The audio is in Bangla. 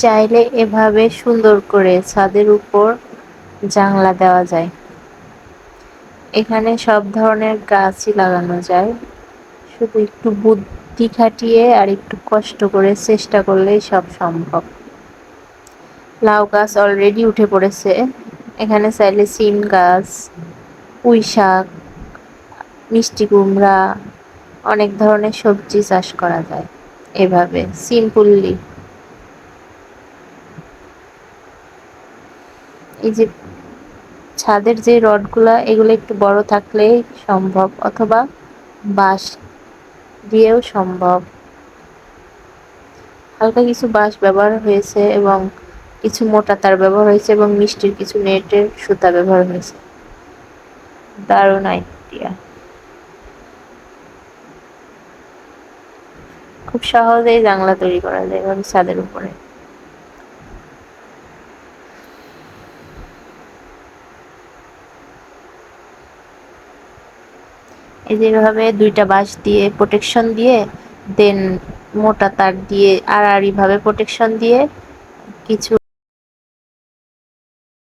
চাইলে এভাবে সুন্দর করে ছাদের উপর জানলা দেওয়া যায়। এখানে সব ধরনের গাছই লাগানো যায়, শুধু একটু বুদ্ধি খাটিয়ে আর একটু কষ্ট করে চেষ্টা করলেই সব সম্ভব। লাউ গাছ অলরেডি উঠে পড়েছে। এখানে চাইলে সিম গাছ, পুঁই শাক, মিষ্টি কুমড়া, অনেক ধরনের সবজি চাষ করা যায় এভাবে সিম্পলি। এই যে ছাদের যে রডগুলা, এগুলো একটু বড় থাকলেই সম্ভব, অথবা বাঁশ দিয়েও সম্ভব। হালকা কিছু বাঁশ ব্যবহার হয়েছে এবং কিছু মোটা তার ব্যবহার হয়েছে এবং মিষ্টির কিছু নেটের সুতা ব্যবহার হয়েছে। দারুণ আইডিয়া। খুব সহজেই জানলা তৈরি করা যায় এভাবে ছাদের উপরে। এই যে এভাবে দুইটা বাঁশ দিয়ে প্রোটেকশন দিয়ে, দেন মোটা তার দিয়ে আড়াআড়ি ভাবে প্রোটেকশন দিয়ে কিছু